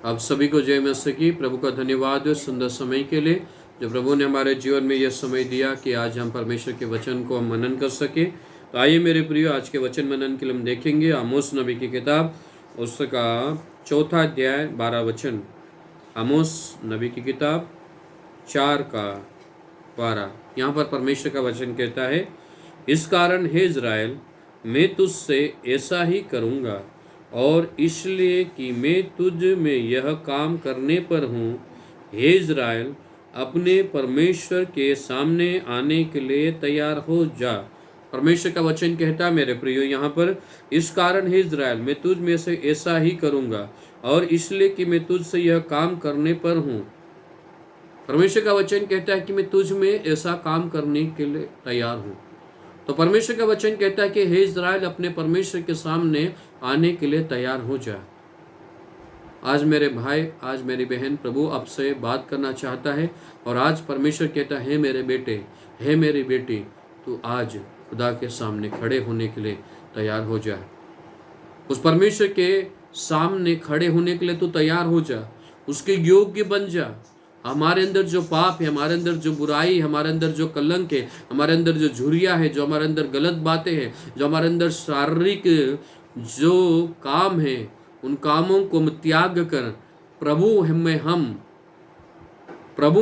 आप सभी को जय मसीह की। प्रभु का धन्यवाद है सुंदर समय के लिए जो प्रभु ने हमारे जीवन में यह समय दिया कि आज हम परमेश्वर के वचन को हम मनन कर सके। तो आइए मेरे प्रियो, आज के वचन मनन के लिए हम देखेंगे आमोस नबी की किताब, उसका 4 अध्याय 12 वचन। आमोस नबी की किताब 4 का 12। यहाँ पर परमेश्वर का वचन कहता है, इस कारण हे इज़राइल, मैं तुझसे ऐसा ही करूँगा, और इसलिए कि मैं तुझ में यह काम करने पर हूँ। हे इज़राइल, अपने परमेश्वर के सामने आने के लिए तैयार हो जा। परमेश्वर का वचन कहता है मेरे प्रियो यहाँ पर, इस कारण हे इज़राइल, मैं तुझ में से ऐसा ही करूँगा, और इसलिए कि मैं तुझसे यह काम करने पर हूँ। परमेश्वर का वचन कहता है कि मैं तुझ में ऐसा काम करने के लिए तैयार हूँ। तो परमेश्वर का वचन कहता है कि हे इज़राइल, अपने परमेश्वर के सामने आने के लिए तैयार हो जा। आज मेरे भाई, आज मेरी बहन, प्रभु आपसे बात करना चाहता है, और आज परमेश्वर कहता है, हे मेरे बेटे, हे मेरी बेटी, तू आज खुदा के सामने खड़े होने के लिए तैयार हो जा। उस परमेश्वर के सामने खड़े होने के लिए तू तैयार हो जा, उसके योग्य बन जा। हमारे अंदर जो पाप है, हमारे अंदर जो बुराई, हमारे अंदर जो कलंक है, हमारे अंदर जो झुर्रियाँ है, जो हमारे अंदर गलत बातें हैं, जो हमारे अंदर शारीरिक जो काम है, उन कामों को त्याग कर प्रभु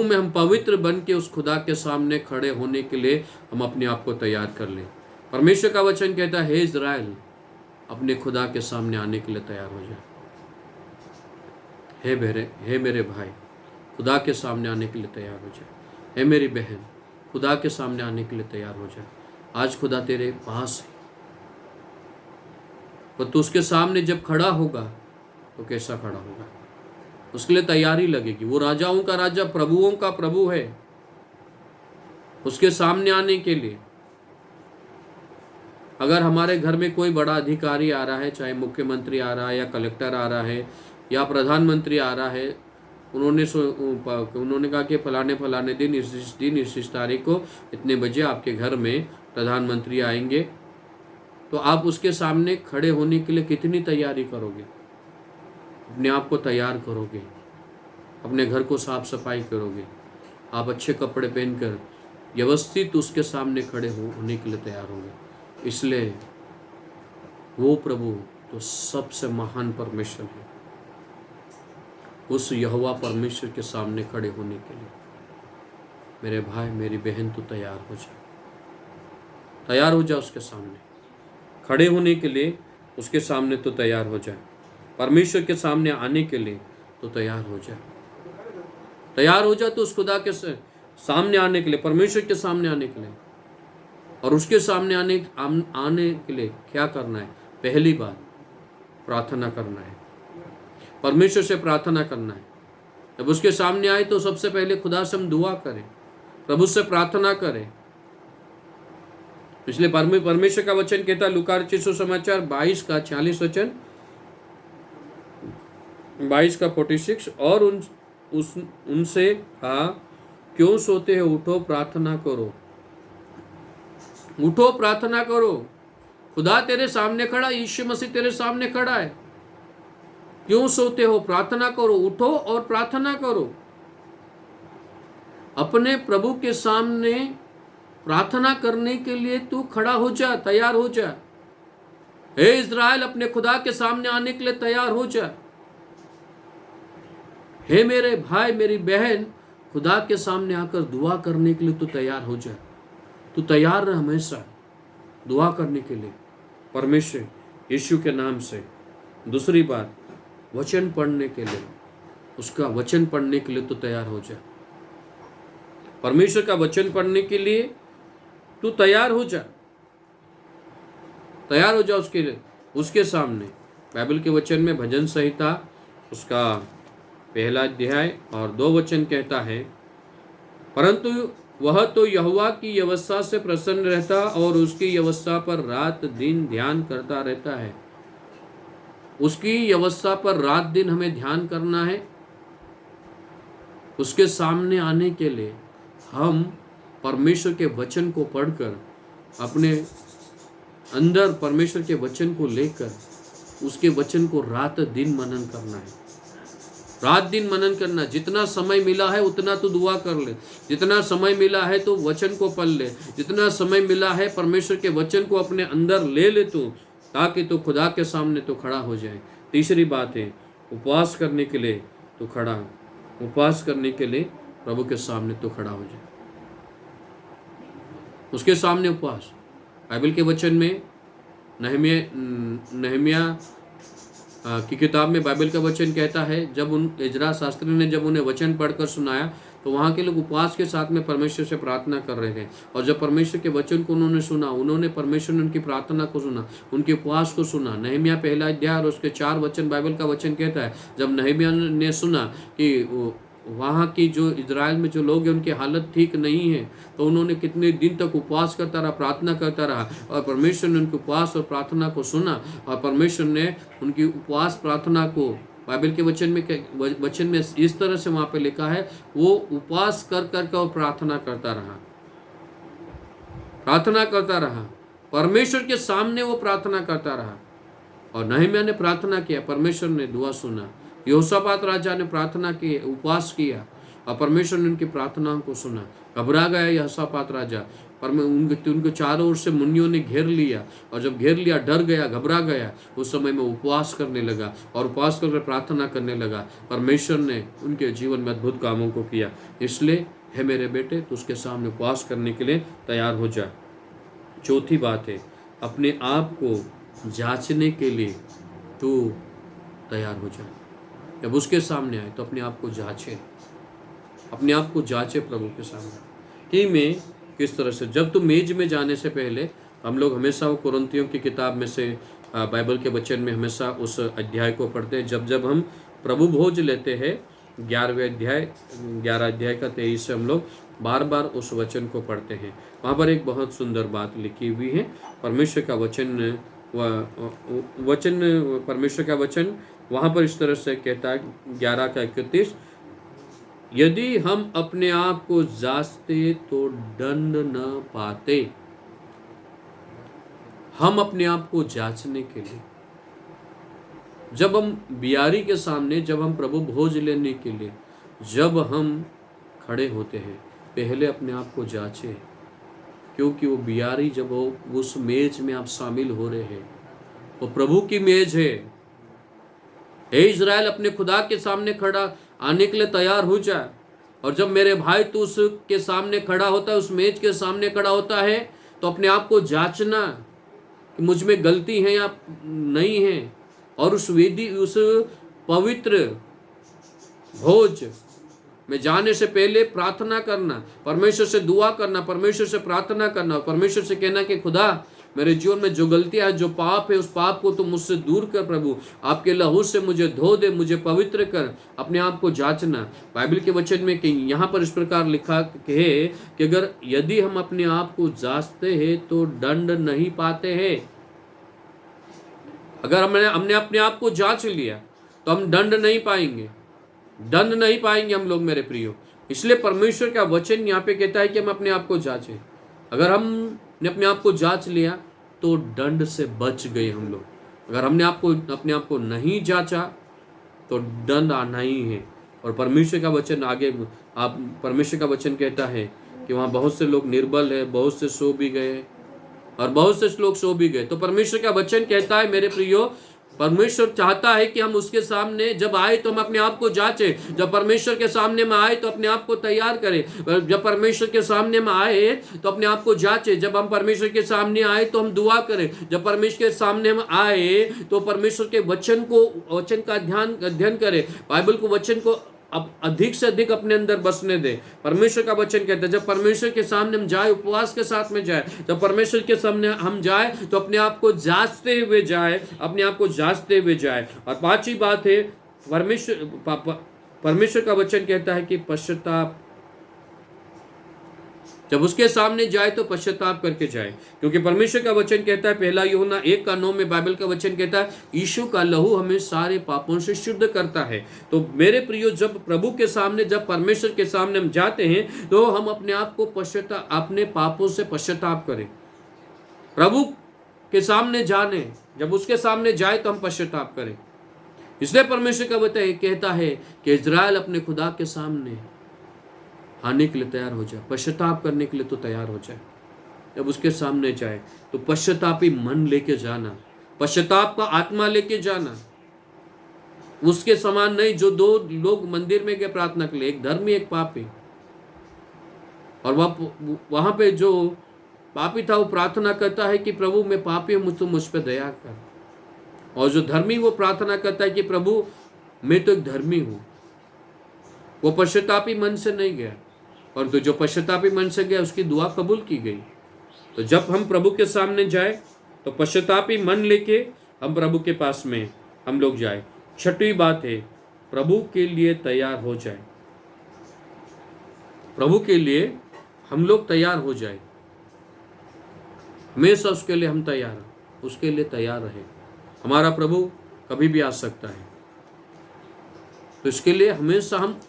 में हम पवित्र बन के उस खुदा के सामने खड़े होने के लिए हम अपने आप को तैयार कर लें। परमेश्वर का वचन कहता है, हे इज़राइल, अपने खुदा के सामने आने के लिए तैयार हो जा। हे मेरे भाई, खुदा के सामने आने के लिए तैयार हो जा। हे मेरी बहन, खुदा के सामने आने के लिए तैयार हो जा। आज खुदा तेरे पास है, पर तू उसके सामने जब खड़ा होगा तो कैसा खड़ा होगा, उसके लिए तैयारी लगेगी। वो राजाओं का राजा, प्रभुओं का प्रभु है। उसके सामने आने के लिए अगर हमारे घर में कोई बड़ा अधिकारी आ रहा है, चाहे मुख्यमंत्री आ रहा है या कलेक्टर आ रहा है या प्रधानमंत्री आ रहा है, उन्होंने कहा कि फलाने दिन इस तारीख को इतने बजे आपके घर में प्रधानमंत्री आएंगे, तो आप उसके सामने खड़े होने के लिए कितनी तैयारी करोगे? अपने आप को तैयार करोगे, अपने घर को साफ सफाई करोगे, आप अच्छे कपड़े पहनकर व्यवस्थित उसके सामने खड़े होने के लिए तैयार होंगे। इसलिए वो प्रभु तो सबसे महान परमेश्वर है, उस यहोवा परमेश्वर के सामने खड़े होने के लिए मेरे भाई, मेरी बहन, तू तैयार हो जा। तैयार हो जा उसके सामने खड़े होने के लिए। उसके सामने तो तैयार हो जा। परमेश्वर के सामने आने के लिए तो तैयार हो जा। तैयार हो जा तो उस खुदा के सामने आने के लिए, परमेश्वर के सामने आने के लिए। और उसके सामने आने के लिए क्या करना है? पहली बात प्रार्थना करना है, परमेश्वर से प्रार्थना करना है। जब उसके सामने आए तो सबसे पहले खुदा से हम दुआ करें, प्रभु से प्रार्थना करें। इसलिए परमेश्वर का वचन कहता है, लूका रचित सुसमाचार 22 का 46 वचन, 22 का 46, और उनसे कहा, क्यों सोते हो, उठो प्रार्थना करो। उठो प्रार्थना करो। खुदा तेरे सामने खड़ा, यीशु मसीह तेरे सामने खड़ा है। क्यों सोते हो, प्रार्थना करो। उठो और प्रार्थना करो। अपने प्रभु के सामने प्रार्थना करने के लिए तू खड़ा हो जा, तैयार हो जा। हे इज़राइल, अपने खुदा के सामने आने के लिए तैयार हो जा। हे मेरे भाई, मेरी बहन, खुदा के सामने आकर दुआ करने के लिए तू तैयार हो जा। तू तैयार रह हमेशा दुआ करने के लिए परमेश्वर यीशु के नाम से। दूसरी बात, वचन पढ़ने के लिए, उसका वचन पढ़ने के लिए तू तैयार हो जा। परमेश्वर का वचन पढ़ने के लिए तू तैयार हो जा। तैयार हो जा उसके लिए, उसके सामने। बाइबल के वचन में भजन संहिता उसका 1 अध्याय और 2 वचन कहता है, परंतु वह तो यहोवा की व्यवस्था से प्रसन्न रहता और उसकी व्यवस्था पर रात दिन ध्यान करता रहता है। उसकी व्यवस्था पर रात दिन हमें ध्यान करना है। उसके सामने आने के लिए हम परमेश्वर के वचन को पढ़कर, अपने अंदर परमेश्वर के वचन को लेकर, उसके वचन को रात दिन मनन करना है। रात दिन मनन करना, जितना समय मिला है उतना तो दुआ कर ले, जितना समय मिला है तो वचन को पढ़ ले, जितना समय मिला है परमेश्वर के वचन को अपने अंदर ले ले तू, ताकि तू खुदा के सामने तो खड़ा हो जाए। तीसरी बात है, उपवास करने के लिए तो खड़ा, उपवास करने के लिए प्रभु के सामने तो खड़ा हो जाए, उसके सामने उपवास। बाइबल के वचन में नहमिया की किताब में बाइबल का वचन कहता है, जब उन इजरा शास्त्री ने जब उन्हें वचन पढ़कर सुनाया तो वहाँ के लोग उपवास के साथ में परमेश्वर से प्रार्थना कर रहे थे। और जब परमेश्वर के वचन को उन्होंने सुना, उन्होंने परमेश्वर ने उनकी प्रार्थना को सुना, उनके उपवास को सुना। नहमिया पहला अध्याय और उसके 4 वचन बाइबल का वचन कहता है, जब नहमिया ने सुना कि वहाँ की जो इजराइल में जो लोग हैं उनकी हालत ठीक नहीं है, तो उन्होंने कितने दिन तक उपवास करता रहा, प्रार्थना करता रहा, और परमेश्वर ने उनके उपवास और प्रार्थना को सुना। और परमेश्वर ने उनकी उपवास प्रार्थना को बाइबल के वचन में इस तरह से वहाँ पे लिखा है, वो उपवास कर कर और प्रार्थना करता रहा, परमेश्वर के सामने वो प्रार्थना करता रहा। और नहमिया ने प्रार्थना किया, परमेश्वर ने दुआ सुना। यहोशापात राजा ने प्रार्थना की, उपवास किया, और परमेश्वर ने उनकी प्रार्थनाओं को सुना। घबरा गया यहोशापात राजा, पर उनको चारों ओर से मुनियों ने घेर लिया, और जब घेर लिया डर गया, घबरा गया। उस समय में उपवास करने लगा और उपवास करके प्रार्थना करने लगा। परमेश्वर ने उनके जीवन में अद्भुत कामों को किया। इसलिए है मेरे बेटे, तो उसके सामने उपवास करने के लिए तैयार हो जा। चौथी बात है, अपने आप को जांचने के लिए तू तैयार हो जा। जब उसके सामने आए तो अपने आप को जांचे, अपने आप को जांचे प्रभु के सामने कि मैं किस तरह से। जब तुम मेज में जाने से पहले, हम लोग हमेशा वो कुरिन्थियों की किताब में से बाइबल के वचन में हमेशा उस अध्याय को पढ़ते हैं। जब हम प्रभु भोज लेते हैं, 11 अध्याय का 23 से हम लोग बार बार उस वचन को पढ़ते हैं। वहाँ पर एक बहुत सुंदर बात लिखी हुई है। परमेश्वर का परमेश्वर का वचन वहाँ पर इस तरह से कहता है, 11 का 31, यदि हम अपने आप को जांचते तो दंड न पाते। हम अपने आप को जांचने के लिए, जब हम बियारी के सामने, जब हम प्रभु भोज लेने के लिए जब हम खड़े होते हैं, पहले अपने आप को जांचे, क्योंकि वो बियारी जब वो उस मेज में आप शामिल हो रहे हैं, वो प्रभु की मेज है। हे इज़राइल, अपने खुदा के सामने खड़ा आने के लिए तैयार हो जाए। और जब मेरे भाई तू उसके सामने खड़ा होता है, उस मेज के सामने खड़ा होता है, तो अपने आप को जांचना कि मुझ में गलती है या नहीं है। और उस पवित्र भोज में जाने से पहले प्रार्थना करना, परमेश्वर से दुआ करना, परमेश्वर से प्रार्थना करना, परमेश्वर से कहना कि खुदा, मेरे जीवन में जो गलतियां है, जो पाप है, उस पाप को तुम मुझसे दूर कर प्रभु, आपके लहू से मुझे धो दे, मुझे पवित्र कर। अपने आप को जांचना। बाइबल के वचन में यहाँ पर इस प्रकार लिखा है कि अगर यदि हम अपने आप को जांचते हैं तो दंड नहीं पाते हैं। अगर हमने अपने आप को जांच लिया तो हम दंड नहीं पाएंगे, दंड नहीं पाएंगे हम लोग मेरे प्रियो। इसलिए परमेश्वर का वचन यहाँ पे कहता है कि हम अपने आप को जांचें। अगर हमने अपने आप को जांच लिया तो दंड से बच गए हम लोग। अगर हमने अपने आप को नहीं जांचा तो दंड आना ही है। और परमेश्वर का वचन आगे परमेश्वर का वचन कहता है कि वहाँ बहुत से लोग निर्बल है, बहुत से सो भी गए और बहुत से लोग सो भी गए। तो परमेश्वर का वचन कहता है मेरे प्रियो, परमेश्वर चाहता है कि हम उसके सामने जब आए तो हम अपने आप को जांचें। जब परमेश्वर के सामने में आए तो अपने आप को तैयार करें। जब परमेश्वर के सामने में आए तो अपने आप को जांचें। जब हम परमेश्वर के सामने आए तो हम दुआ करें। जब परमेश्वर के सामने में आए तो परमेश्वर के वचन का अध्ययन करें। बाइबल को वचन को अब अधिक से अधिक अपने अंदर बसने दे। परमेश्वर का वचन कहता है जब परमेश्वर के सामने हम जाए, उपवास के साथ में जाए, जब परमेश्वर के सामने हम जाए तो अपने आप को जांचते हुए जाए, अपने आप को जांचते हुए जाए। और पांचवी बात है, परमेश्वर का वचन कहता है कि पश्चाताप, जब उसके सामने जाए तो पश्चाताप करके जाए। क्योंकि परमेश्वर का वचन कहता है, 1 यूहन्ना 1:9 में बाइबल का वचन कहता है, यीशु का लहू हमें सारे पापों से शुद्ध करता है। तो मेरे प्रियो, जब प्रभु के सामने, जब परमेश्वर के सामने हम जाते हैं तो हम अपने आप को अपने पापों से पश्चाताप करें। प्रभु के सामने जाने, जब उसके सामने जाए तो हम पश्चाताप करें। इसलिए परमेश्वर का वचन कहता है कि इजराइल अपने खुदा के सामने आने के लिए तैयार हो जाए, पश्चाताप करने के लिए तो तैयार हो जाए। जब उसके सामने जाए तो पश्चातापी मन लेके जाना, पश्चाताप का आत्मा लेके जाना। उसके समान नहीं जो दो लोग मंदिर में गए प्रार्थना के लिए, एक धर्मी एक पापी, और वहां पे जो पापी था वो प्रार्थना करता है कि प्रभु मैं पापी हूं, तुम मुझ पर दया कर। और जो धर्मी वो प्रार्थना करता है कि प्रभु मैं तो एक धर्मी हूं। वो पश्चातापी मन से नहीं गया, और तो जो पश्चातापी मन से गया उसकी दुआ कबूल की गई। तो जब हम प्रभु के सामने जाए तो पश्चातापी मन लेके हम प्रभु के पास में हम लोग जाए। छठी बात है, प्रभु के लिए तैयार हो जाए। प्रभु के लिए हम लोग तैयार हो जाए, हमेशा उसके लिए हम तैयार, उसके लिए तैयार रहे। हमारा प्रभु कभी भी आ सकता है, तो इसके लिए हमेशा हम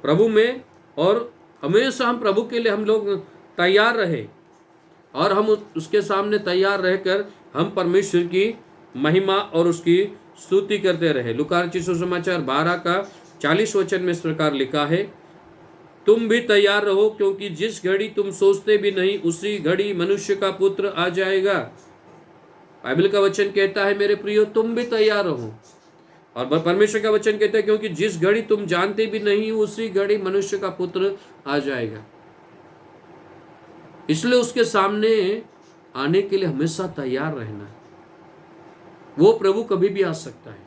प्रभु में, और हमेशा हम प्रभु के लिए हम लोग तैयार रहे, और हम उसके सामने तैयार रहकर हम परमेश्वर की महिमा और उसकी स्तुति करते रहे। लूका रचित सुसमाचार 12 का 40 वचन में इस प्रकार लिखा है, तुम भी तैयार रहो, क्योंकि जिस घड़ी तुम सोचते भी नहीं उसी घड़ी मनुष्य का पुत्र आ जाएगा। बाइबल का वचन कहता है मेरे प्रियो तुम भी तैयार रहो, और परमेश्वर का वचन कहता है क्योंकि जिस घड़ी तुम जानते भी नहीं उसी घड़ी मनुष्य का पुत्र आ जाएगा। इसलिए उसके सामने आने के लिए हमेशा तैयार रहना। वो प्रभु कभी भी आ सकता है,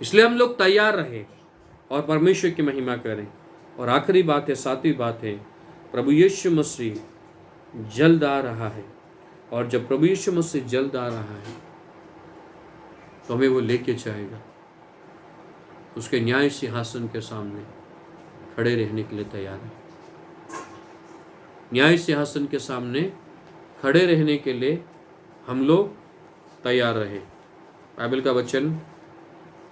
इसलिए हम लोग तैयार रहे और परमेश्वर की महिमा करें। और आखिरी बात है, सातवीं बात है, प्रभु यीशु मसीह जल्द आ रहा है, और जब प्रभु यीशु मसीह जल्द आ रहा है तो हमें वो लेके जाएगा, उसके न्याय सिंहासन के सामने खड़े रहने के लिए तैयार है। न्याय सिंहासन के सामने खड़े रहने के लिए हम लोग तैयार रहे। बाइबल का वचन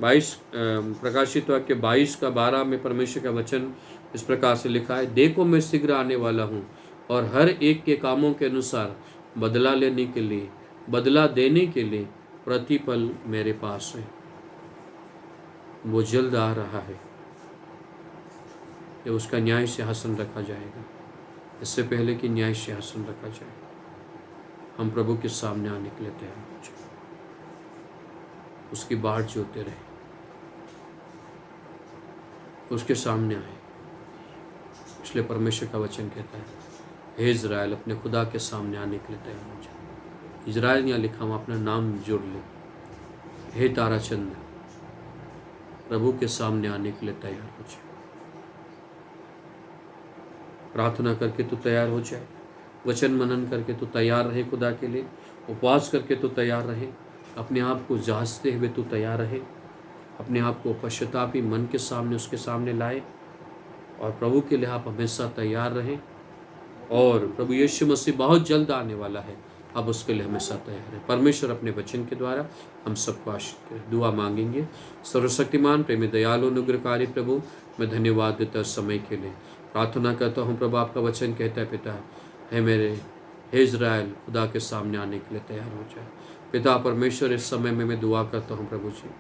22 प्रकाशित वाक्य 22 का 12 में परमेश्वर का वचन इस प्रकार से लिखा है, देखो मैं शीघ्र आने वाला हूँ, और हर एक के कामों के अनुसार बदला लेने के लिए, बदला देने के लिए प्रतिफल मेरे पास है। वो जल्द आ रहा है, ये उसका न्याय सिंहासन रखा जाएगा। इससे पहले कि न्याय सिंहासन रखा जाए, हम प्रभु के सामने आने के लिए तैयार हो जाए, उसकी बाट जोते रहे, उसके सामने आए। इसलिए परमेश्वर का वचन कहता है, हे इजराइल अपने खुदा के सामने आने के लिए तैयार हो जाए। इजराइल यहाँ लिखा, हम अपना नाम जोड़ ले। हे ताराचंद, प्रभु के सामने आने के लिए तैयार हो जाए। प्रार्थना करके तो तैयार हो जाए, वचन मनन करके तो तैयार रहे खुदा के लिए, उपवास करके तो तैयार रहे, अपने आप को जांचते हुए तो तैयार रहे, अपने आप को पश्चातापी मन के सामने उसके सामने लाए, और प्रभु के लिए आप हमेशा तैयार रहें। और प्रभु यीशु मसीह बहुत जल्द आने वाला है, अब उसके लिए हमेशा तैयार है। परमेश्वर अपने वचन के द्वारा हम सबको आशीष करे। दुआ मांगेंगे। सर्वशक्तिमान प्रेमी दयालु अनुग्रहकारी प्रभु, मैं धन्यवाद देता समय के लिए। प्रार्थना करता हूँ प्रभु, आपका वचन कहता है पिता, है मेरे हे इजराइल खुदा के सामने आने के लिए तैयार हो जाए। पिता परमेश्वर, इस समय में मैं दुआ करता हूँ प्रभु जी,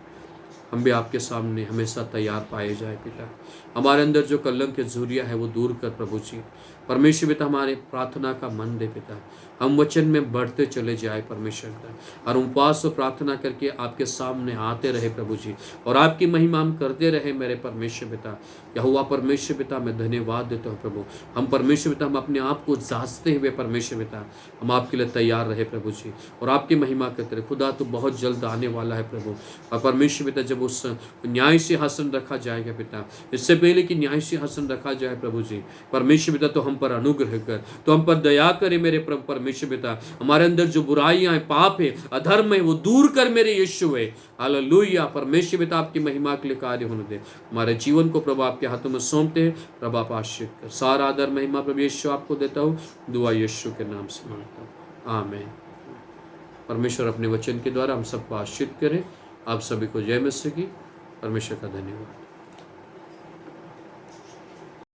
हम भी आपके सामने हमेशा तैयार पाए जाए पिता। हमारे अंदर जो कलंक झुर्रिया है वो दूर कर प्रभु जी। परमेश्वर पिता, हमारे प्रार्थना का मन दे पिता, हम वचन में बढ़ते चले जाए परमेश्वर पिता, और उपवास और प्रार्थना करके आपके सामने आते रहे प्रभु जी, और आपकी महिमा हम करते रहे मेरे परमेश्वर पिता। यहोवा परमेश्वर पिता, मैं धन्यवाद देता हूँ प्रभु। हम परमेश्वर पिता, हम अपने आप को जांचते हुए परमेश्वर पिता, हम आपके लिए तैयार रहे प्रभु जी, और आपकी महिमा करते रहे। खुदा तो बहुत जल्द आने वाला है प्रभु, और परमेश्वर पिता जब उस न्याय सिंहासन रखा जाएगा पिता, इससे पहले कि न्याय सिंहासन रखा जाए प्रभु जी, परमेश्वर पिता तो हम पर अनुग्रह कर, तो हम पर दया करे मेरे प्रभु परमेश्वर पिता। हमारे अंदर जो बुराइयां हैं, पाप है, अधर्म है, वो दूर कर मेरे यीशु है। हालेलुया। परमेश्वर पिता आपकी महिमा के लिए कार्य होने दे। हमारे जीवन को प्रभु आपके हाथों में सौंपते हैं। प्रभु आप आशीष कर। सारा आदर महिमा प्रभु यीशु आपको देता हूँ। दुआ यीशु के नाम से मांगता हूँ, आमीन। परमेश्वर अपने वचन के द्वारा हम सबको आशीष करें। आप सभी को जय मसीह की। परमेश्वर का धन्यवाद।